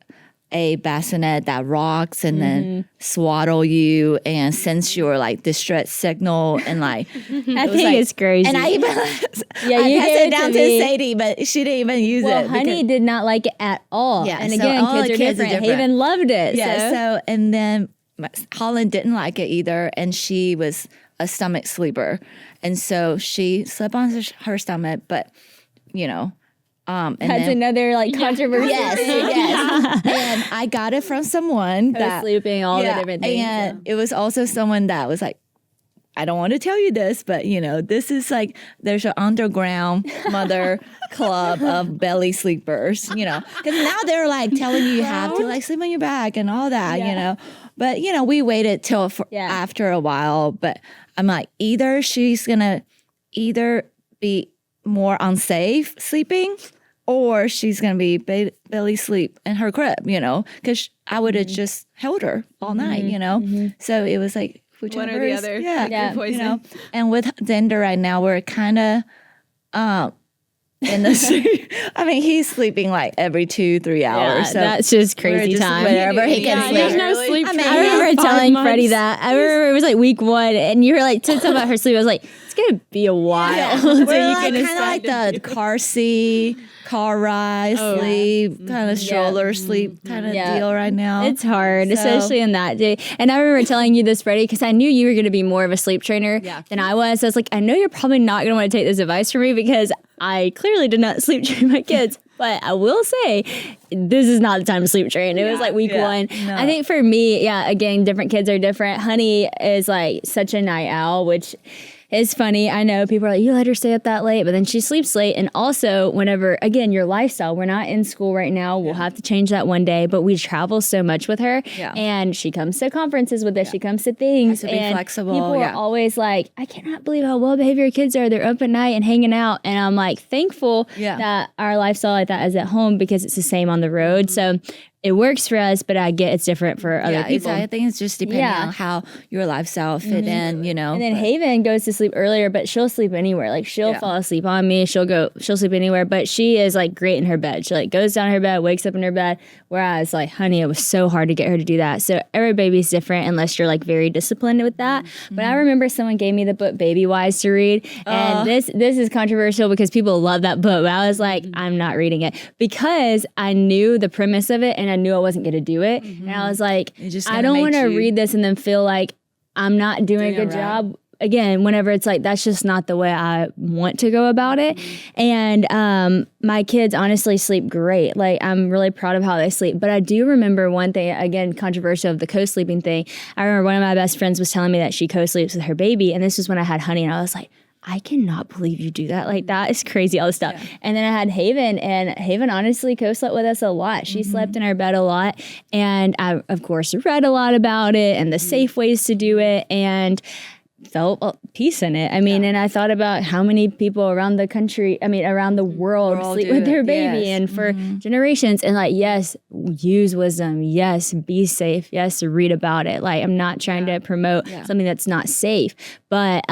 a bassinet that rocks and then swaddle you and sends your like distress signal and like I think it's crazy. and I even I passed it down to Sadie, but she didn't even use well, it. Honey did not like it at all. Yeah, and so again, all kids the are kids are different. different. Haven loved it. Yeah, So. so and then Holland didn't like it either, and she was a stomach sleeper, and so she slept on her stomach, but you know. And That's then, another like controversy. yes. And I got it from someone that sleeping, all the different things. and it was also someone that was like, I don't want to tell you this, but you know, this is like there's an underground mother club of belly sleepers, you know, because now they're like telling you have to like sleep on your back and all that, you know. But you know, we waited till after a while. But I'm like, either she's gonna be more unsafe sleeping, or she's gonna be belly sleep in her crib, you know, because I would have just held her all night, you know. So it was like one or the other. yeah, Poison. you know. And with Zender right now, we're kind of in the sleep. I mean, he's sleeping like every 2-3 hours. So that's just crazy time. wherever he can sleep. There's no sleep. I mean, I remember 5 telling months. Freddie that. I remember it was like week 1, and you were like, said something about her sleep. I was like, it's gonna be a while. We're you like can kind of like the car seat, car ride sleep, kind of stroller sleep kind of deal right now. It's hard, especially in that day. And I remember telling you this, Freddie, because I knew you were going to be more of a sleep trainer than I was. I was like, I know you're probably not going to want to take this advice from me because I clearly did not sleep train my kids. But I will say, this is not the time to sleep train. It was like week 1. No. I think for me, again, different kids are different. Honey is like such a night owl, which is funny. I know people are like, you let her stay up that late, but then she sleeps late. And also whenever, again, your lifestyle, we're not in school right now. We'll have to change that one day, but we travel so much with her and she comes to conferences with us. She comes to things. Has to be and flexible, people are always like, I cannot believe how well behaved your kids are. They're up at night and hanging out. And I'm like, thankful that our lifestyle like that is at home because it's the same on the road. So it works for us, but I get it's different for other people. I think it's just depending on how your lifestyle fit in, you know. And then Haven goes to sleep earlier, but she'll sleep anywhere. Like she'll fall asleep on me. She'll sleep anywhere, but she is like great in her bed. She like goes down in her bed, wakes up in her bed. Whereas like Honey, it was so hard to get her to do that. So every baby's different unless you're like very disciplined with that. But I remember someone gave me the book Baby Wise to read. And this is controversial because people love that book. But I was like, I'm not reading it because I knew the premise of it and I knew I wasn't going to do it. And I was like, I don't want to read this and then feel like I'm not doing a good job. Again, whenever it's like, that's just not the way I want to go about it. And my kids honestly sleep great. Like, I'm really proud of how they sleep. But I do remember one thing, again, controversial of the co-sleeping thing. I remember one of my best friends was telling me that she co-sleeps with her baby. And this was when I had Honey. And I was like, I cannot believe you do that. Like, that is crazy, all this stuff. And then I had Haven, and Haven honestly co-slept with us a lot. She slept in our bed a lot. And I, of course, read a lot about it and the safe ways to do it and felt peace in it. I mean, and I thought about how many people around the country, around the world sleep with their baby and for generations. And like, yes, use wisdom. Yes, be safe. Yes, read about it. Like, I'm not trying to promote something that's not safe. But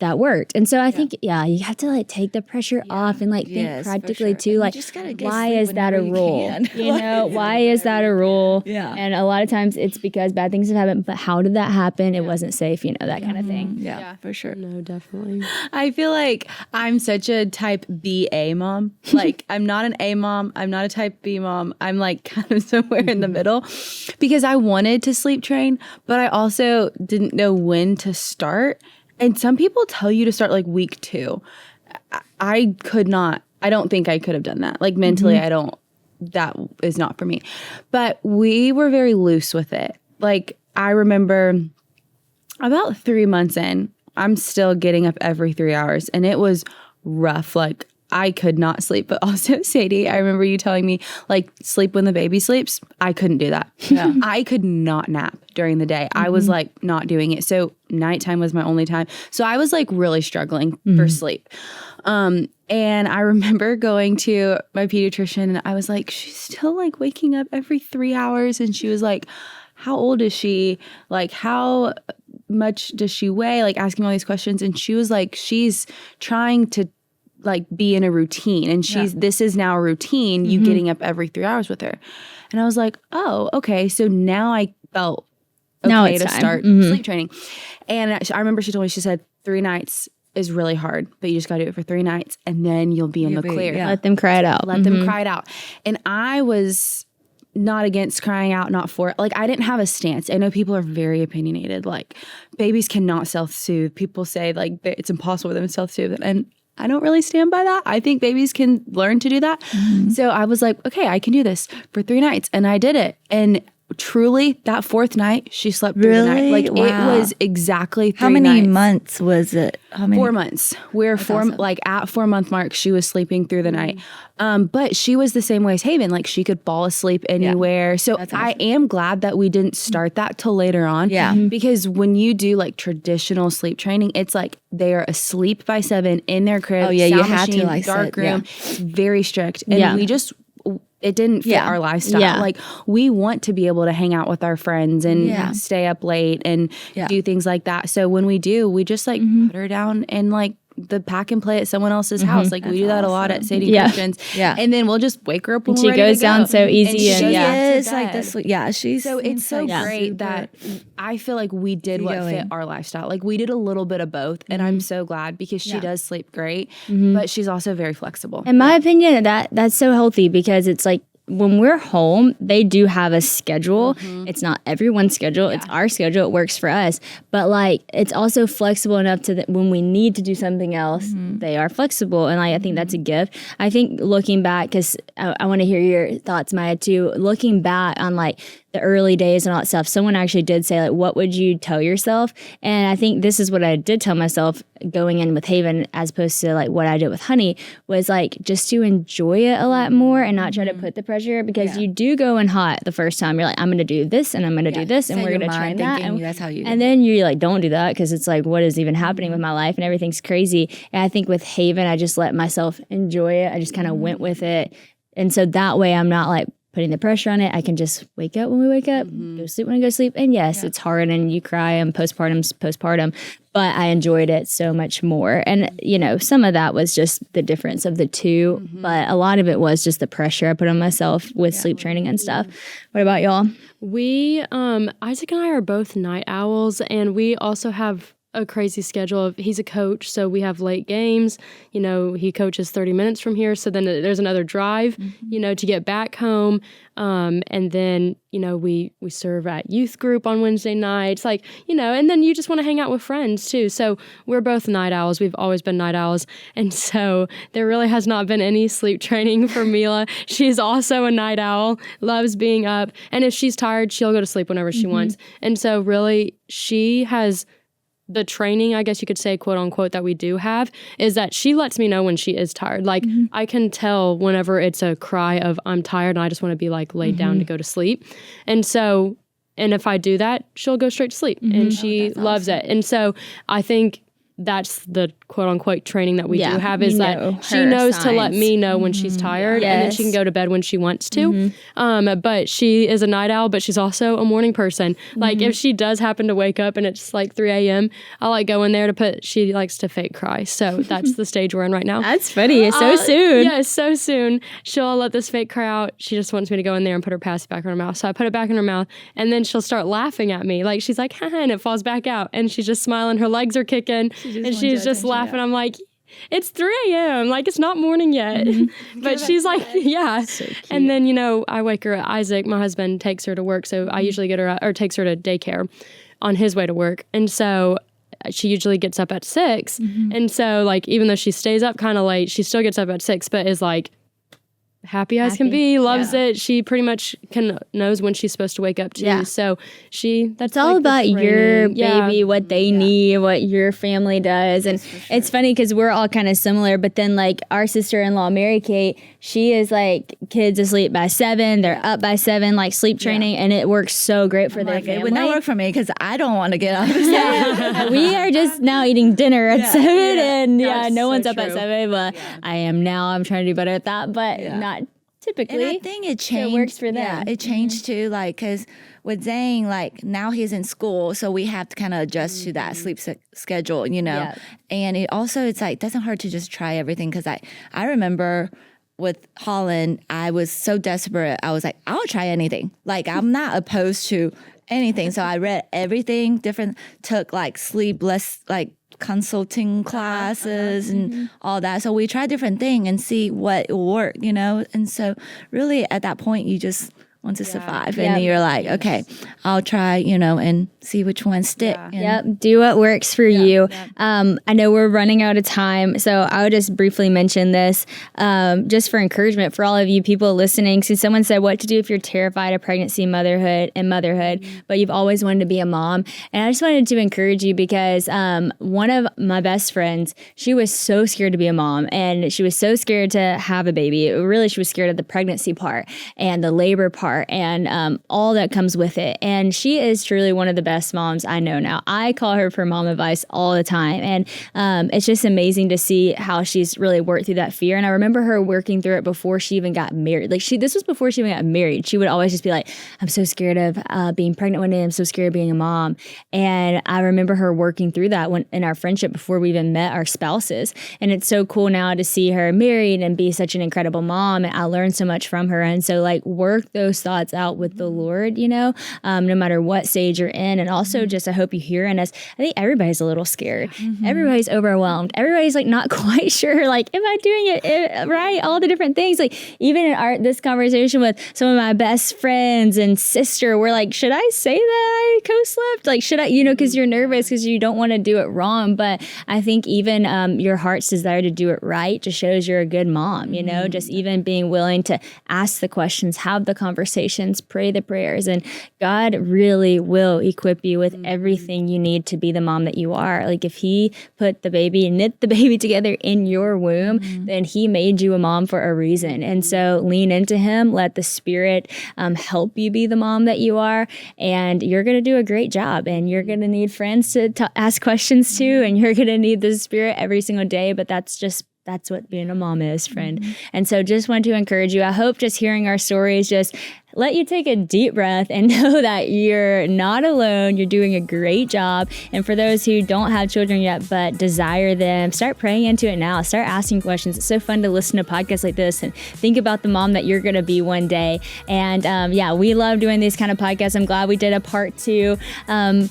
that worked. And so I think, you have to like take the pressure off and like think practically too, like, why is that a rule? You know, why is that a rule? Yeah. And a lot of times it's because bad things have happened, but how did that happen? It wasn't safe, you know, that kind of thing. Yeah, for sure. No, definitely. I feel like I'm such a type BA mom. Like, I'm not an A mom. I'm not a type B mom. I'm like kind of somewhere in the middle because I wanted to sleep train, but I also didn't know when to start. And some people tell you to start like week 2. I could not. I don't think I could have done that. Like mentally, that is not for me. But we were very loose with it. Like, I remember about 3 months in, I'm still getting up every 3 hours, and it was rough. Like, I could not sleep. But also, Sadie, I remember you telling me, like, sleep when the baby sleeps. I couldn't do that. Yeah. I could not nap during the day. I was, like, not doing it. So nighttime was my only time. So I was, like, really struggling for sleep. And I remember going to my pediatrician, and I was like, she's still, like, waking up every 3 hours. And she was like, how old is she? Like, how much does she weigh? Like, asking all these questions. And she was like, she's trying to like be in a routine, and this is now a routine, you getting up every 3 hours with her. And I was like, oh, okay. So now I felt okay to start sleep training. And I remember she told me, she said 3 nights is really hard, but you just got to do it for 3 nights and then you'll be in the clear. Let them cry it out. Let them cry it out. And I was not against crying out, not for it. Like, I didn't have a stance. I know people are very opinionated. Like, babies cannot self-soothe. People say like it's impossible for them to self-soothe. And I don't really stand by that. I think babies can learn to do that. So I was like, okay, I can do this for 3 nights. And I did it. And truly, that 4th night, she slept through the night. Like, it was exactly 3 nights. How many months was it? 4 months. We're at 4-month mark, she was sleeping through the night. But she was the same way as Haven. Like, she could fall asleep anywhere. So I am glad that we didn't start that till later on. Yeah. Because when you do like traditional sleep training, it's like they are asleep by 7 in their crib. Oh yeah, sound you have machine, to like dark sit, room. It's very strict. And we just it didn't fit our lifestyle. Yeah. Like, we want to be able to hang out with our friends and stay up late and do things like that. So when we do, we just like put her down and like the pack and play at someone else's house. Like, we do that a lot at Sadie Christians. Yeah. And then we'll just wake her up when she we're ready goes to go. down so easy. And she is like this. Yeah, she's so it's so great that I feel like we did what fit our lifestyle. Like, we did a little bit of both, and I'm so glad because she does sleep great, but she's also very flexible. In my opinion, that's so healthy because it's like, when we're home, they do have a schedule. It's not everyone's schedule. It's our schedule. It works for us. But like, it's also flexible enough to that when we need to do something else, they are flexible. And I think that's a gift. I think looking back, because I want to hear your thoughts, Mya, too. Looking back on like the early days and all that stuff, someone actually did say, like, what would you tell yourself? And I think this is what I did tell myself going in with Haven, as opposed to like what I did with Honey, was like just to enjoy it a lot more and not try to put the pressure, because you do go in hot the first time. You're like, I'm going to do this and I'm going to do this and we're going to train that. And that's how you do and then you're like, don't do that, because it's like, what is even happening with my life? And everything's crazy. And I think with Haven, I just let myself enjoy it. I just kind of went with it. And so that way I'm not like putting the pressure on it. I can just wake up when we wake up, go to sleep when I go to sleep. And yes, it's hard and you cry, and postpartum's postpartum, but I enjoyed it so much more. And, you know, some of that was just the difference of the two, but a lot of it was just the pressure I put on myself with sleep training and stuff. What about y'all? We, Isaac and I are both night owls, and we also have a crazy schedule of, he's a coach, so we have late games. You know, he coaches 30 minutes from here, so then there's another drive, you know, to get back home. And then, you know, we serve at youth group on Wednesday nights, like, you know, and then you just want to hang out with friends too. So we're both night owls. We've always been night owls. And so there really has not been any sleep training for Mila. She's also a night owl, loves being up. And if she's tired, she'll go to sleep whenever she wants. And so really she has the training, I guess you could say, quote unquote, that we do have, is that she lets me know when she is tired. Like, I can tell whenever it's a cry of, I'm tired and I just want to be like laid down to go to sleep. And so, and if I do that, she'll go straight to sleep and she loves it. And so I think that's the quote unquote training that we do have, is that she her knows to let signs. me know when she's tired, and then she can go to bed when she wants to. But she is a night owl, but she's also a morning person. Like if she does happen to wake up and it's like 3 a.m., I like go in there she likes to fake cry. So that's the stage we're in right now. That's funny. It's so soon. Yeah, so soon. She'll let this fake cry out. She just wants me to go in there and put her passy back in her mouth. So I put it back in her mouth, and then she'll start laughing at me. Like she's like, haha, and it falls back out. And she's just smiling. Her legs are kicking. And she's just laughing. I'm like, it's 3 a.m. Like, it's not morning yet. But she's like, yeah. So and then, I wake her. Isaac, my husband, takes her to work. So I usually takes her to daycare on his way to work. And so she usually gets up at 6. And so, like, even though she stays up kind of late, she still gets up at 6, but is like, happy as can be, loves it. She pretty much knows when she's supposed to wake up too. Yeah. So that's all about your baby, what they need, what your family does. And it's funny because we're all kind of similar, but then like our sister-in-law, Mary Kate, she is like kids asleep by 7, they're up by 7, like sleep training, and it works so great for their family. It would not work for me because I don't want to get up. We are just now eating dinner at 7, and no one's up at true. 7, but I am now. I'm trying to do better at that, but not typically. And I think it changed. It works for them. Yeah, it changed too. Like, because with Zane, like now he's in school, so we have to kind of adjust to that sleep schedule, Yeah. And it's like, it doesn't hurt to just try everything. Because I remember with Holland, I was so desperate. I was like, I'll try anything. Like, I'm not opposed to anything. So I read everything different, took like sleepless, like consulting classes and all that. So we try different things and see what will work, And so really at that point, you just want to survive. And then you're like, okay, I'll try, and see which ones stick. Yep. Do what works for you. I know we're running out of time, so I would just briefly mention this just for encouragement for all of you people listening. So someone said what to do if you're terrified of pregnancy, motherhood, but you've always wanted to be a mom. And I just wanted to encourage you because one of my best friends, she was so scared to be a mom, and she was so scared to have a baby. Really, she was scared of the pregnancy part and the labor part and all that comes with it. And she is truly one of the best moms I know now. I call her for mom advice all the time. And it's just amazing to see how she's really worked through that fear. And I remember her working through it before she even got married. Like this was before she even got married. She would always just be like, I'm so scared of being pregnant one day. I'm so scared of being a mom. And I remember her working through that in our friendship before we even met our spouses. And it's so cool now to see her married and be such an incredible mom. And I learned so much from her. And so like work those thoughts out with the Lord, no matter what stage you're in. And also just, I hope you hear in us, I think everybody's a little scared. Everybody's overwhelmed. Everybody's like not quite sure, like, am I doing it right? All the different things. Like even in this conversation with some of my best friends and sister, we're like, should I say that I co-slept? Like, should I, because you're nervous because you don't want to do it wrong. But I think even your heart's desire to do it right just shows you're a good mom, just even being willing to ask the questions, have the conversations, pray the prayers, and God really will equip you with everything you need to be the mom that you are. Like if he put the baby, knit the baby together in your womb, then he made you a mom for a reason. And so lean into him, let the Spirit help you be the mom that you are, and you're going to do a great job. And you're going to need friends to ask questions to, and you're going to need the Spirit every single day. But that's what being a mom is, friend. And so just want to encourage you. I hope just hearing our stories just let you take a deep breath and know that you're not alone. You're doing a great job. And for those who don't have children yet but desire them, start praying into it now. Start asking questions. It's so fun to listen to podcasts like this and think about the mom that you're going to be one day. And we love doing these kind of podcasts. I'm glad we did a part 2.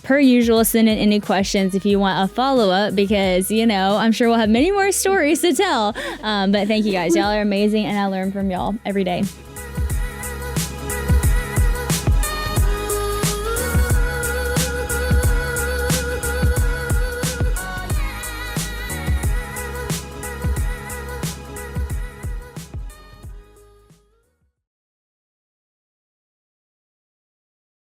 Per usual, send in any questions if you want a follow-up because, I'm sure we'll have many more stories to tell. But thank you guys. Y'all are amazing, and I learn from y'all every day.